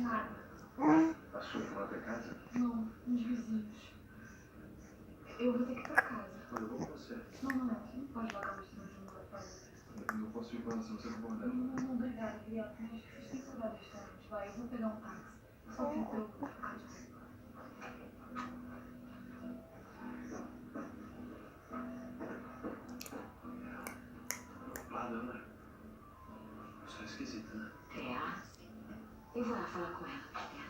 Nada. Passou por lá pra casa? Não, uns vizinhos. Eu vou ter que ir pra casa. Olha, eu vou com você. Não, você não pode largar o estranho de um lugar pra outro. Eu não posso ir com ela se você concordar. Não, obrigada, Guilherme. Mas vocês têm que cuidar do restaurante. Vai, eu vou pegar um táxi. Só que eu vou ficar de boa. Madonna, você é esquisita, né? É, eu vou lá falar com ela.